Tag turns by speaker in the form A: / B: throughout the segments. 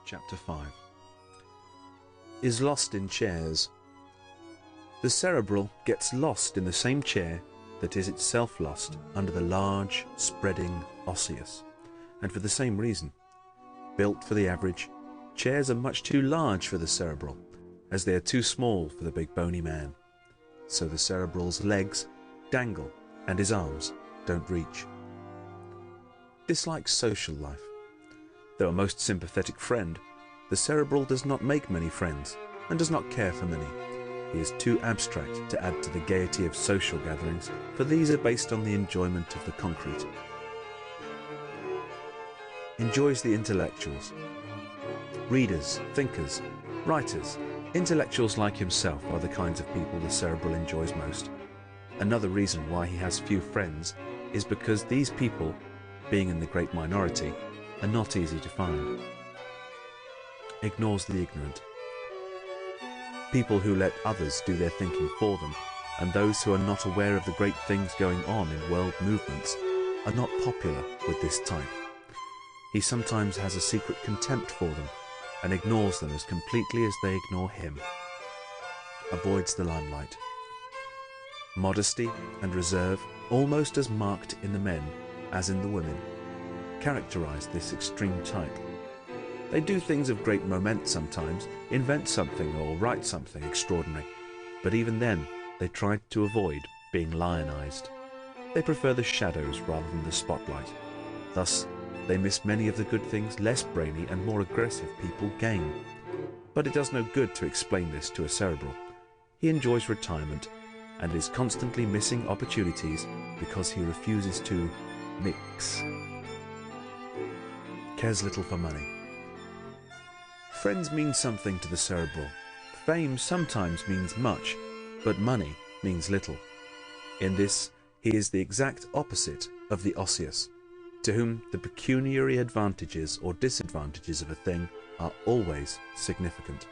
A: Chapter 5 is lost in chairs. The cerebral gets lost in the same chair that is itself lost under the large, spreading osseous, and for the same reason. Built for the average, chairs are much too large for the cerebral, as they are too small for the big bony man. So the cerebral's legs dangle and his arms don't reach. Dislikes social life. Though a most sympathetic friend, the cerebral does not make many friends and does not care for many. He is too abstract to add to the gaiety of social gatherings, for these are based on the enjoyment of the concrete. Enjoys the intellectuals. Readers, thinkers, writers, intellectuals like himself are the kinds of people the cerebral enjoys most. Another reason why he has few friends is because these people, being in the great minority, are not easy to find. Ignores the ignorant. People who let others do their thinking for them, and those who are not aware of the great things going on in world movements, are not popular with this type. He sometimes has a secret contempt for them, and ignores them as completely as they ignore him. Avoids the limelight. Modesty and reserve, almost as marked in the men as in the women, characterize this extreme type. They do things of great moment sometimes, invent something or write something extraordinary, but even then they try to avoid being lionized. They prefer the shadows rather than the spotlight. Thus, they miss many of the good things less brainy and more aggressive people gain. But it does no good to explain this to a cerebral. He enjoys retirement and is constantly missing opportunities because he refuses to mix. Cares little for money. Friends mean something to the cerebral. Fame sometimes means much, but money means little. In this, he is the exact opposite of the osseous, to whom the pecuniary advantages or disadvantages of a thing are always significant.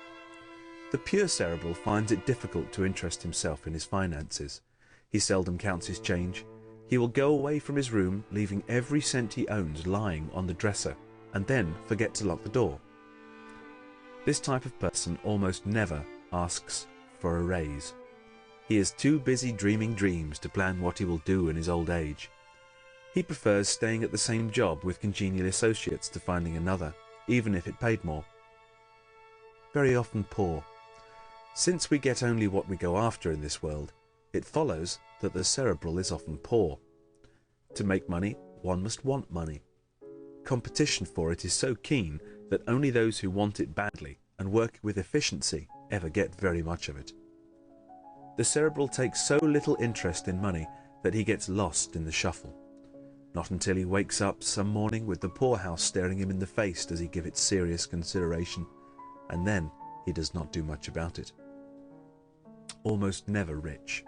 A: The pure cerebral finds it difficult to interest himself in his finances. He seldom counts his change. He will go away from his room, leaving every cent he owns lying on the dresser, and then forget to lock the door. This type of person almost never asks for a raise. He is too busy dreaming dreams to plan what he will do in his old age. He prefers staying at the same job with congenial associates to finding another, even if it paid more. Very often poor. Since we get only what we go after in this world, it follows that the cerebral is often poor. To make money, one must want money. Competition for it is so keen that only those who want it badly and work with efficiency ever get very much of it. The cerebral takes so little interest in money that he gets lost in the shuffle. Not until he wakes up some morning with the poorhouse staring him in the face does he give it serious consideration, and then he does not do much about it. Almost never rich.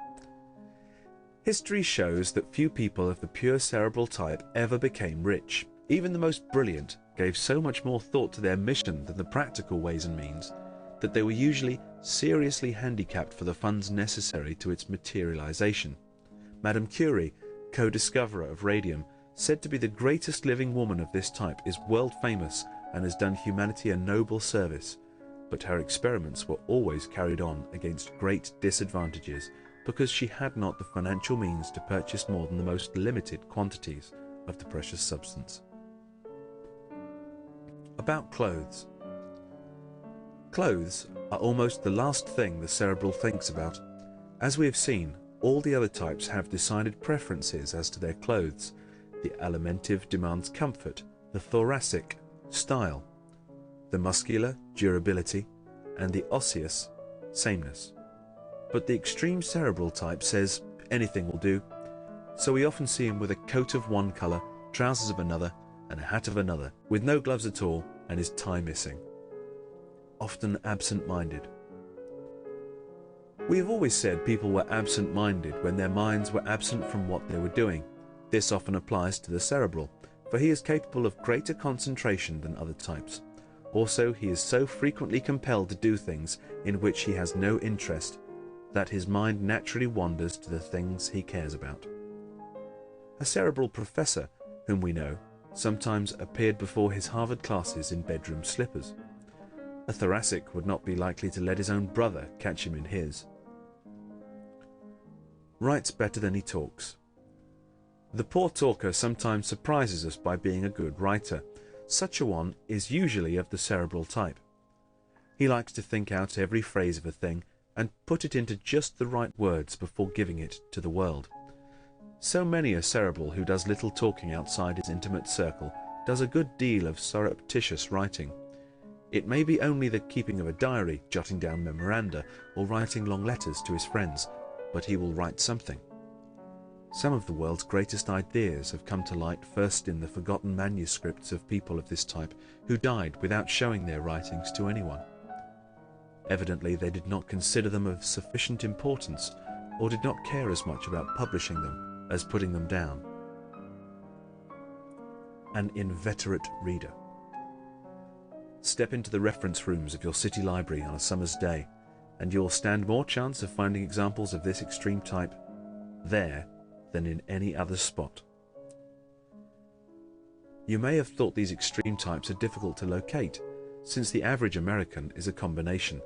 A: History shows that few people of the pure cerebral type ever became rich. Even the most brilliant gave so much more thought to their mission than the practical ways and means, that they were usually seriously handicapped for the funds necessary to its materialization. Madame Curie, co-discoverer of radium, said to be the greatest living woman of this type, is world famous and has done humanity a noble service, but her experiments were always carried on against great disadvantages because she had not the financial means to purchase more than the most limited quantities of the precious substance. About clothes. Clothes are almost the last thing the cerebral thinks about. As we have seen, all the other types have decided preferences as to their clothes. The alimentive demands comfort, the thoracic, style, the muscular, durability, and the osseous, sameness. But the extreme cerebral type says anything will do, so we often see him with a coat of one colour, trousers of another, and a hat of another, with no gloves at all and his tie missing. Often absent-minded. We have always said people were absent-minded when their minds were absent from what they were doing. This often applies to the cerebral, for he is capable of greater concentration than other types. Also, he is so frequently compelled to do things in which he has no interest that his mind naturally wanders to the things he cares about. A cerebral professor, whom we know, sometimes appeared before his Harvard classes in bedroom slippers. A thoracic would not be likely to let his own brother catch him in his. Writes better than he talks. The poor talker sometimes surprises us by being a good writer. Such a one is usually of the cerebral type. He likes to think out every phrase of a thing and put it into just the right words before giving it to the world. So many a cerebral who does little talking outside his intimate circle does a good deal of surreptitious writing. It may be only the keeping of a diary, jotting down memoranda, or writing long letters to his friends, but he will write something. Some of the world's greatest ideas have come to light first in the forgotten manuscripts of people of this type who died without showing their writings to anyone. Evidently they did not consider them of sufficient importance, or did not care as much about publishing them as putting them down. An inveterate reader. Step into the reference rooms of your city library on a summer's day, and you'll stand more chance of finding examples of this extreme type there than in any other spot. You may have thought these extreme types are difficult to locate, since the average American is a combination,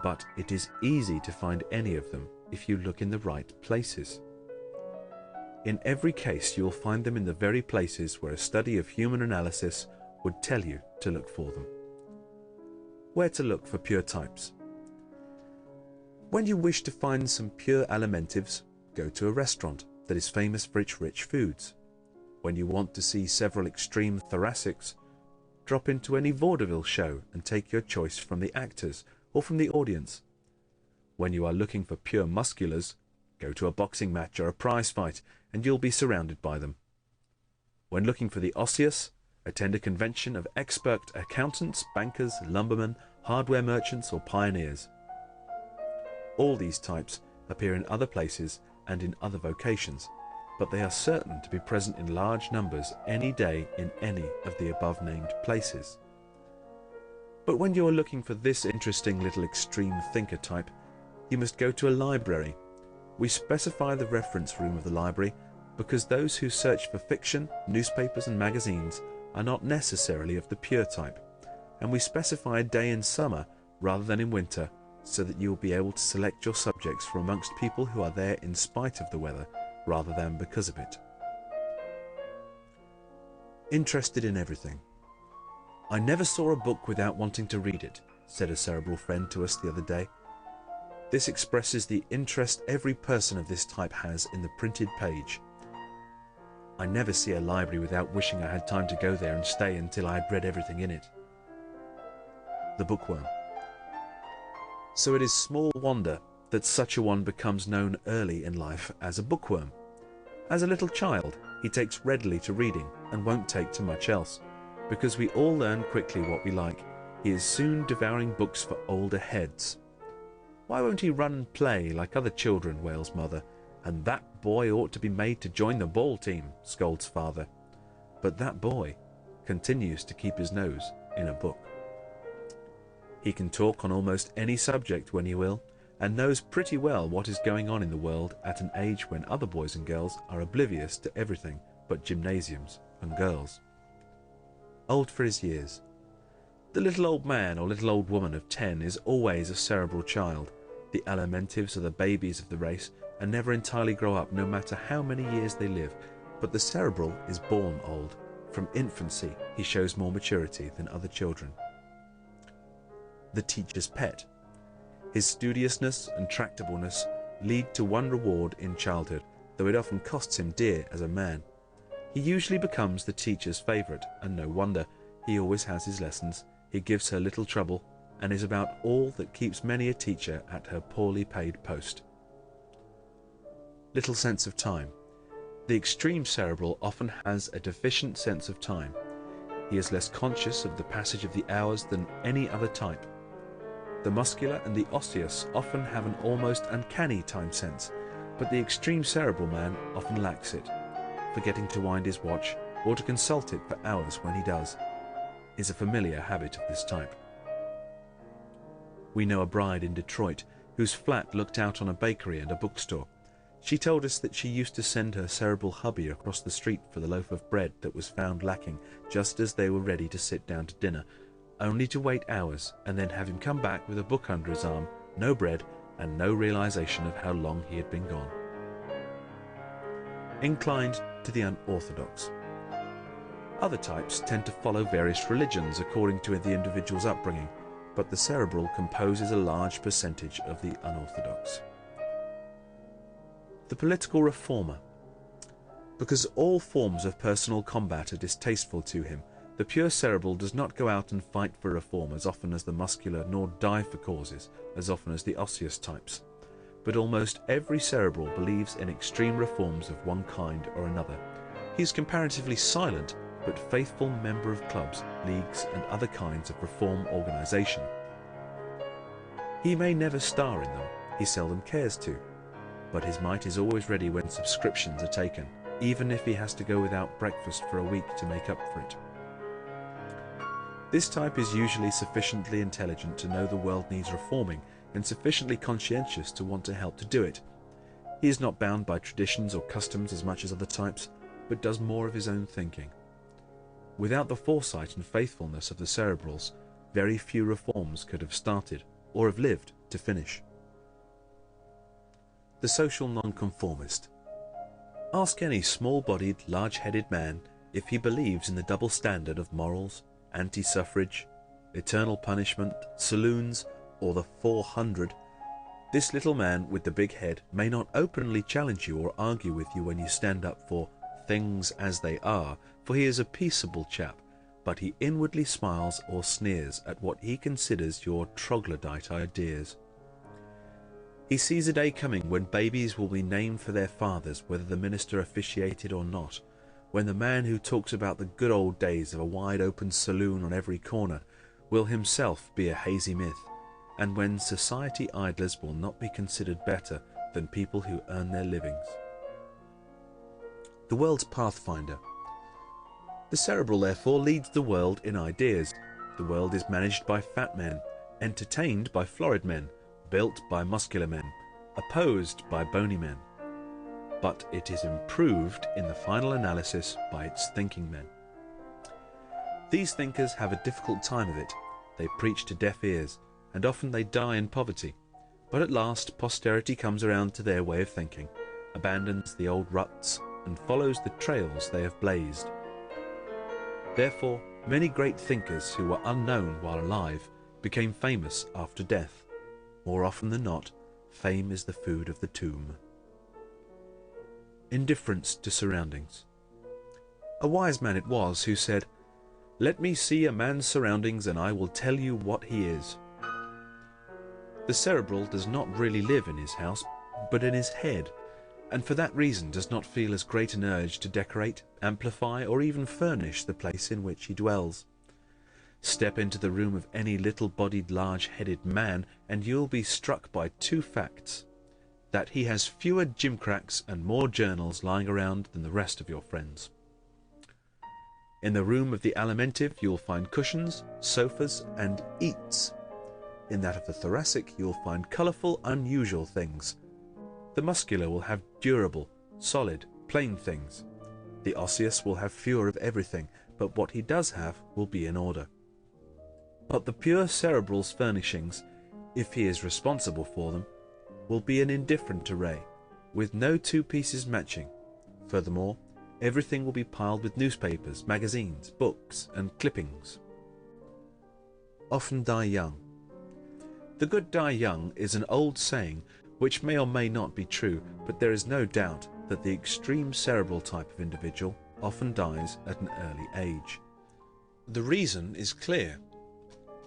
A: but it is easy to find any of them if you look in the right places. In every case you will find them in the very places where a study of human analysis would tell you to look for them. Where to look for pure types? When you wish to find some pure alimentives, go to a restaurant that is famous for its rich foods. When you want to see several extreme thoracics, drop into any vaudeville show and take your choice from the actors or from the audience. When you are looking for pure musculars, go to a boxing match or a prize fight and you'll be surrounded by them. When looking for the osseous, attend a convention of expert accountants, bankers, lumbermen, hardware merchants or pioneers. All these types appear in other places and in other vocations, but they are certain to be present in large numbers any day in any of the above-named places. But when you are looking for this interesting little extreme thinker type, you must go to a library. We specify the reference room of the library because those who search for fiction, newspapers and magazines are not necessarily of the pure type, and we specify a day in summer rather than in winter, so that you will be able to select your subjects from amongst people who are there in spite of the weather rather than because of it. Interested in everything. I never saw a book without wanting to read it, said a cerebral friend to us the other day. This expresses the interest every person of this type has in the printed page. I never see a library without wishing I had time to go there and stay until I had read everything in it. The bookworm. So it is small wonder that such a one becomes known early in life as a bookworm. As a little child, he takes readily to reading and won't take to much else. Because we all learn quickly what we like, he is soon devouring books for older heads. Why won't he run and play like other children, wails mother, and that boy ought to be made to join the ball team, scolds father. But that boy continues to keep his nose in a book. He can talk on almost any subject when he will, and knows pretty well what is going on in the world at an age when other boys and girls are oblivious to everything but gymnasiums and girls. Old for his years. The little old man or little old woman of 10 is always a cerebral child. The alimentives are the babies of the race and never entirely grow up no matter how many years they live, but the cerebral is born old. From infancy he shows more maturity than other children. The teacher's pet. His studiousness and tractableness lead to one reward in childhood, though it often costs him dear as a man. He usually becomes the teacher's favourite, and no wonder. He always has his lessons, he gives her little trouble, and is about all that keeps many a teacher at her poorly paid post. Little sense of time. The extreme cerebral often has a deficient sense of time. He is less conscious of the passage of the hours than any other type. The muscular and the osseous often have an almost uncanny time sense, but the extreme cerebral man often lacks it, forgetting to wind his watch or to consult it for hours when he does, is a familiar habit of this type. We know a bride in Detroit whose flat looked out on a bakery and a bookstore. She told us that she used to send her cerebral hubby across the street for the loaf of bread that was found lacking just as they were ready to sit down to dinner, only to wait hours and then have him come back with a book under his arm, no bread, and no realization of how long he had been gone. Inclined to the unorthodox. Other types tend to follow various religions according to the individual's upbringing, but the cerebral composes a large percentage of the unorthodox. The political reformer. Because all forms of personal combat are distasteful to him, the pure cerebral does not go out and fight for reform as often as the muscular, nor die for causes as often as the osseous types. But almost every cerebral believes in extreme reforms of one kind or another. He is comparatively silent but faithful member of clubs, leagues, and other kinds of reform organization. He may never star in them, he seldom cares to, but his might is always ready when subscriptions are taken, even if he has to go without breakfast for a week to make up for it. This type is usually sufficiently intelligent to know the world needs reforming and sufficiently conscientious to want to help to do it. He is not bound by traditions or customs as much as other types, but does more of his own thinking. Without the foresight and faithfulness of the cerebrals, very few reforms could have started or have lived to finish. The social nonconformist. Ask any small-bodied, large-headed man if he believes in the double standard of morals, anti-suffrage, eternal punishment, saloons, or the 400. This little man with the big head may not openly challenge you or argue with you when you stand up for things as they are, for he is a peaceable chap, but he inwardly smiles or sneers at what he considers your troglodyte ideas. He sees a day coming when babies will be named for their fathers, whether the minister officiated or not, when the man who talks about the good old days of a wide-open saloon on every corner will himself be a hazy myth, and when society idlers will not be considered better than people who earn their livings. The world's pathfinder. The cerebral, therefore, leads the world in ideas. The world is managed by fat men, entertained by florid men, built by muscular men, opposed by bony men. But it is improved in the final analysis by its thinking men. These thinkers have a difficult time of it. They preach to deaf ears, and often they die in poverty. But at last posterity comes around to their way of thinking, abandons the old ruts, and follows the trails they have blazed. Therefore, many great thinkers who were unknown while alive became famous after death. More often than not, fame is the food of the tomb. Indifference to surroundings. A wise man it was who said, "Let me see a man's surroundings and I will tell you what he is." The cerebral does not really live in his house, but in his head, and for that reason does not feel as great an urge to decorate, amplify, or even furnish the place in which he dwells. Step into the room of any little-bodied, large-headed man, and you'll be struck by two facts: that he has fewer gimcracks and more journals lying around than the rest of your friends. In the room of the alimentive you'll find cushions, sofas, and eats. In that of the thoracic you'll find colourful, unusual things. The muscular will have durable, solid, plain things. The osseous will have fewer of everything, but what he does have will be in order. But the pure cerebral's furnishings, if he is responsible for them, will be an indifferent array, with no two pieces matching. Furthermore, everything will be piled with newspapers, magazines, books, and clippings. Often die young. The good die young is an old saying which may or may not be true, but there is no doubt that the extreme cerebral type of individual often dies at an early age. The reason is clear.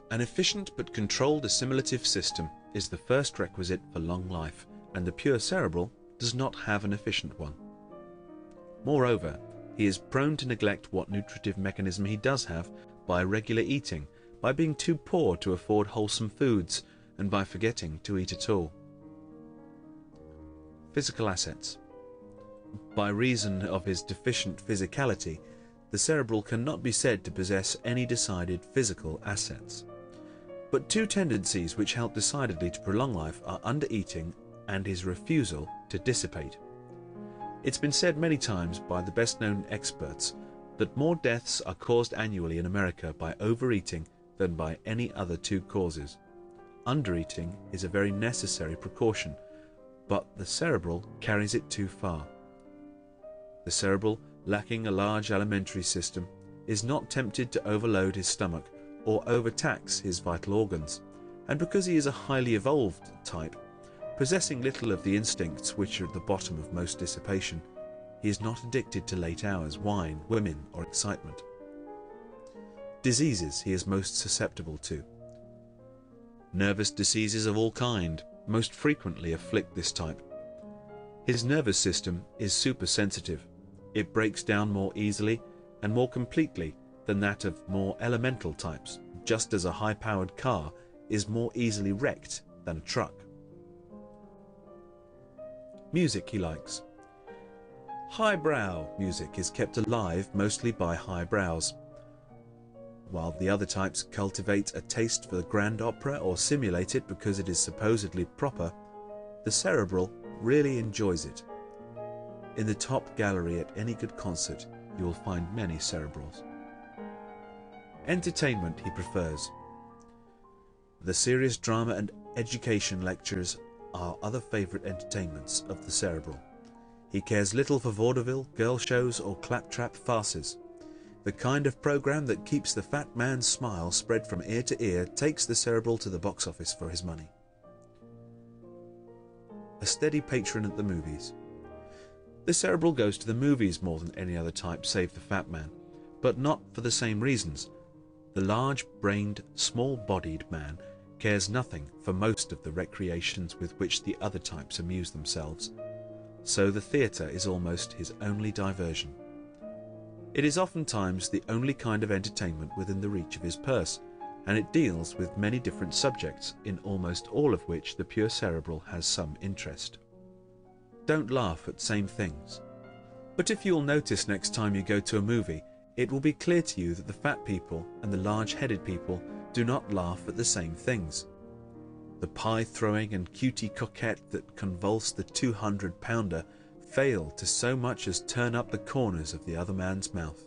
A: An efficient but controlled assimilative system is the first requisite for long life, and the pure cerebral does not have an efficient one. Moreover, he is prone to neglect what nutritive mechanism he does have by irregular eating, by being too poor to afford wholesome foods, and by forgetting to eat at all. Physical assets. By reason of his deficient physicality, the cerebral cannot be said to possess any decided physical assets. But two tendencies which help decidedly to prolong life are undereating and his refusal to dissipate. It's been said many times by the best-known experts that more deaths are caused annually in America by overeating than by any other two causes. Undereating is a very necessary precaution, but the cerebral carries it too far. The cerebral, lacking a large alimentary system, is not tempted to overload his stomach or overtax his vital organs, and because he is a highly evolved type, possessing little of the instincts which are at the bottom of most dissipation, he is not addicted to late hours, wine, women, or excitement. Diseases he is most susceptible to. Nervous diseases of all kind most frequently afflict this type. His nervous system is supersensitive. It breaks down more easily and more completely than that of more elemental types, just as a high-powered car is more easily wrecked than a truck. Music he likes. Highbrow music is kept alive mostly by highbrows. While the other types cultivate a taste for the grand opera or simulate it because it is supposedly proper, the cerebral really enjoys it. In the top gallery at any good concert, you will find many cerebrals. Entertainment he prefers. The serious drama and education lectures are other favourite entertainments of the cerebral. He cares little for vaudeville, girl shows or claptrap farces. The kind of programme that keeps the fat man's smile spread from ear to ear takes the cerebral to the box office for his money. A steady patron at the movies. The cerebral goes to the movies more than any other type save the fat man, but not for the same reasons. The large-brained, small-bodied man cares nothing for most of the recreations with which the other types amuse themselves, so the theatre is almost his only diversion. It is oftentimes the only kind of entertainment within the reach of his purse, and it deals with many different subjects, in almost all of which the pure cerebral has some interest. Don't laugh at same things. But if you'll notice next time you go to a movie, it will be clear to you that the fat people and the large-headed people do not laugh at the same things. The pie-throwing and cutie coquette that convulse the 200-pounder fail to so much as turn up the corners of the other man's mouth.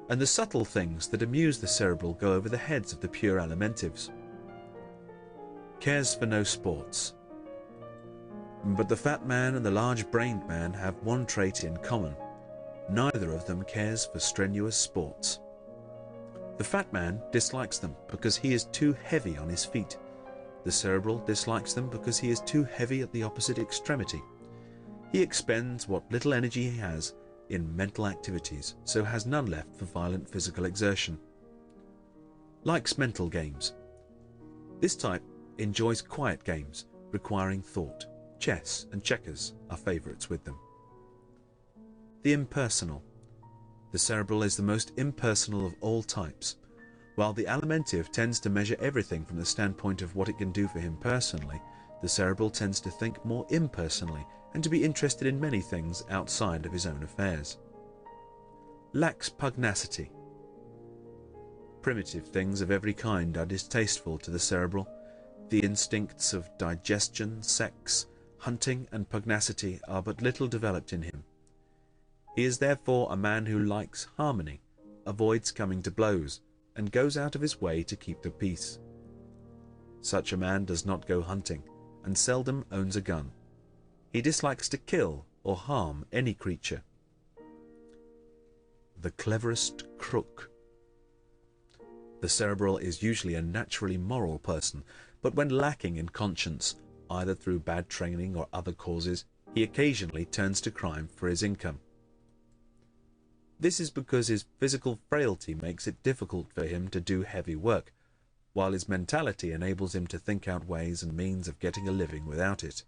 A: And the subtle things that amuse the cerebral go over the heads of the pure alimentives. Cares for no sports. But the fat man and the large-brained man have one trait in common. Neither of them cares for strenuous sports. The fat man dislikes them because he is too heavy on his feet. The cerebral dislikes them because he is too heavy at the opposite extremity. He expends what little energy he has in mental activities, so has none left for violent physical exertion. Likes mental games. This type enjoys quiet games requiring thought. Chess and checkers are favourites with them. The impersonal. The cerebral is the most impersonal of all types. While the alimentive tends to measure everything from the standpoint of what it can do for him personally, the cerebral tends to think more impersonally and to be interested in many things outside of his own affairs. Lacks pugnacity. Primitive things of every kind are distasteful to the cerebral. The instincts of digestion, sex, hunting and pugnacity are but little developed in him. He is therefore a man who likes harmony, avoids coming to blows, and goes out of his way to keep the peace. Such a man does not go hunting, and seldom owns a gun. He dislikes to kill or harm any creature. The cleverest crook. The cerebral is usually a naturally moral person, but when lacking in conscience, either through bad training or other causes, he occasionally turns to crime for his income. This is because his physical frailty makes it difficult for him to do heavy work, while his mentality enables him to think out ways and means of getting a living without it.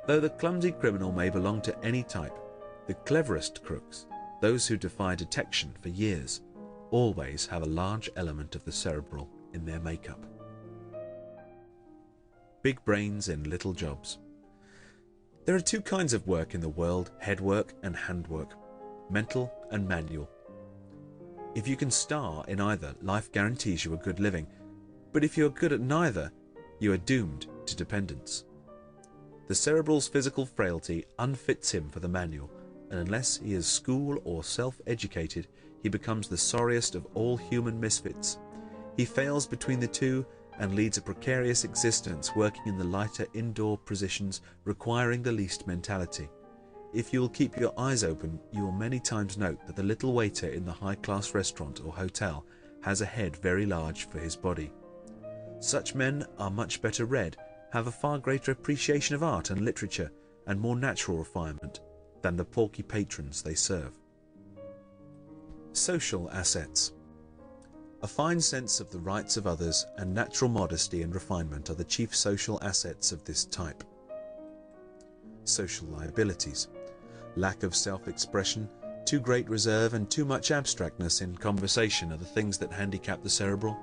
A: Though the clumsy criminal may belong to any type, the cleverest crooks, those who defy detection for years, always have a large element of the cerebral in their makeup. Big brains in little jobs. There are two kinds of work in the world: head work and hand work, mental and manual. If you can star in either, life guarantees you a good living, but if you are good at neither, you are doomed to dependence. The cerebral's physical frailty unfits him for the manual, and unless he is school or self-educated, he becomes the sorriest of all human misfits. He fails between the two and leads a precarious existence, working in the lighter indoor positions requiring the least mentality. If you will keep your eyes open, you will many times note that the little waiter in the high-class restaurant or hotel has a head very large for his body. Such men are much better read, have a far greater appreciation of art and literature, and more natural refinement than the porky patrons they serve. Social assets. A fine sense of the rights of others and natural modesty and refinement are the chief social assets of this type. Social liabilities. Lack of self-expression, too great reserve, and too much abstractness in conversation are the things that handicap the cerebral.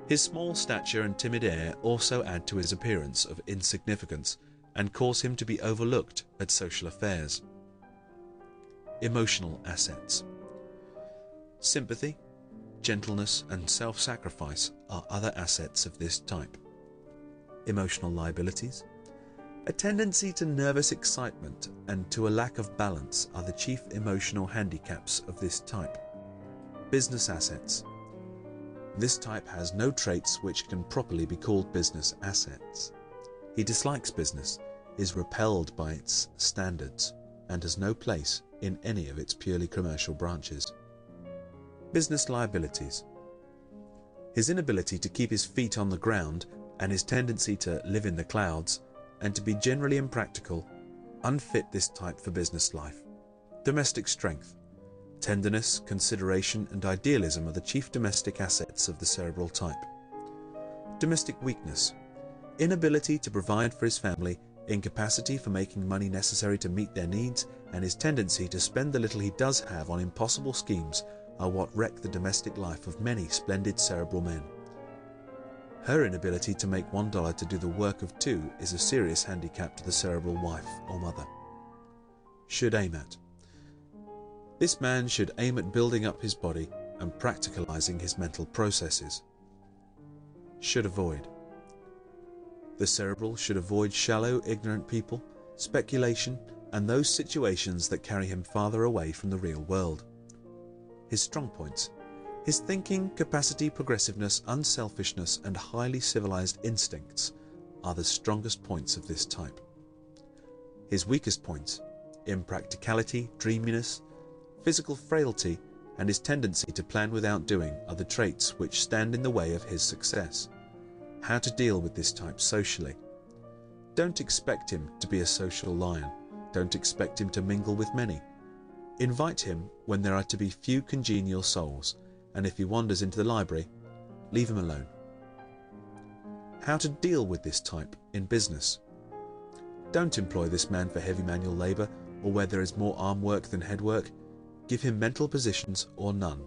A: His small stature and timid air also add to his appearance of insignificance and cause him to be overlooked at social affairs. Emotional assets. Sympathy, gentleness, and self-sacrifice are other assets of this type. Emotional liabilities. A tendency to nervous excitement and to a lack of balance are the chief emotional handicaps of this type. Business assets. This type has no traits which can properly be called business assets. He dislikes business, is repelled by its standards, and has no place in any of its purely commercial branches. Business liabilities. His inability to keep his feet on the ground and his tendency to live in the clouds and to be generally impractical unfit this type for business life. Domestic strength. Tenderness, consideration, and idealism are the chief domestic assets of the cerebral type. Domestic weakness. Inability to provide for his family, incapacity for making money necessary to meet their needs, and his tendency to spend the little he does have on impossible schemes are what wreck the domestic life of many splendid cerebral men. Her inability to make $1 to do the work of two is a serious handicap to the cerebral wife or mother. Should aim at. This man should aim at building up his body and practicalizing his mental processes. Should avoid. The cerebral should avoid shallow, ignorant people, speculation, and those situations that carry him farther away from the real world. His strong points. His thinking, capacity, progressiveness, unselfishness, and highly civilized instincts are the strongest points of this type. His weakest points, impracticality, dreaminess, physical frailty, and his tendency to plan without doing are the traits which stand in the way of his success. How to deal with this type socially. Don't expect him to be a social lion. Don't expect him to mingle with many. Invite him when there are to be few congenial souls, and if he wanders into the library, leave him alone. How to deal with this type in business. Don't employ this man for heavy manual labor or where there is more arm work than head work. Give him mental positions or none.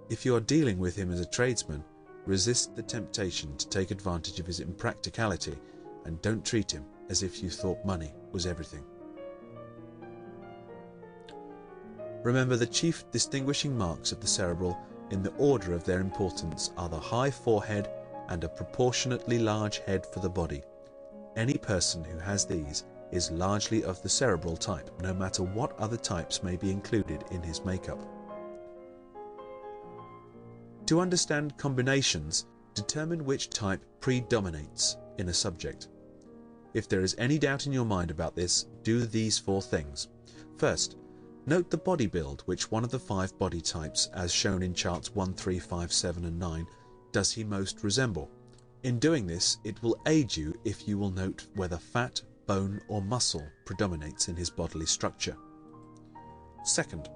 A: If you are dealing with him as a tradesman, resist the temptation to take advantage of his impracticality and don't treat him as if you thought money was everything. Remember, the chief distinguishing marks of the cerebral in the order of their importance are the high forehead and a proportionately large head for the body. Any person who has these is largely of the cerebral type, no matter what other types may be included in his makeup. To understand combinations, determine which type predominates in a subject. If there is any doubt in your mind about this, do these 4 things. First, note the body build, which one of the 5 body types, as shown in charts 1, 3, 5, 7, and 9, does he most resemble. In doing this, it will aid you if you will note whether fat, bone, or muscle predominates in his bodily structure. Second,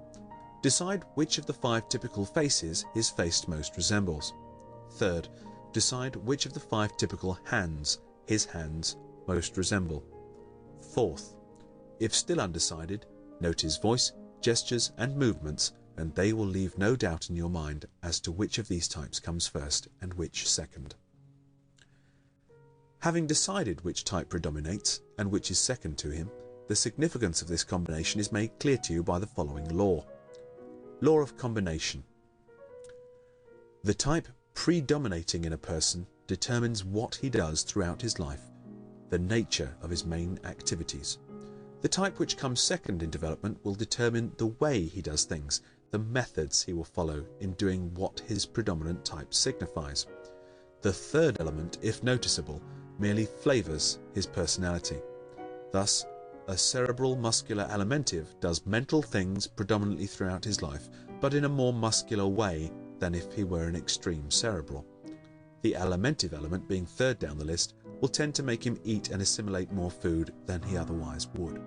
A: decide which of the 5 typical faces his face most resembles. Third, decide which of the 5 typical hands his hands most resemble. Fourth, if still undecided, note his voice, gestures, and movements, and they will leave no doubt in your mind as to which of these types comes first and which second. Having decided which type predominates and which is second to him, the significance of this combination is made clear to you by the following law. Law of combination. The type predominating in a person determines what he does throughout his life, the nature of his main activities. The type which comes second in development will determine the way he does things, the methods he will follow in doing what his predominant type signifies. The third element, if noticeable, merely flavors his personality. Thus, a cerebral muscular alimentive does mental things predominantly throughout his life, but in a more muscular way than if he were an extreme cerebral. The alimentive element, being third down the list, will tend to make him eat and assimilate more food than he otherwise would.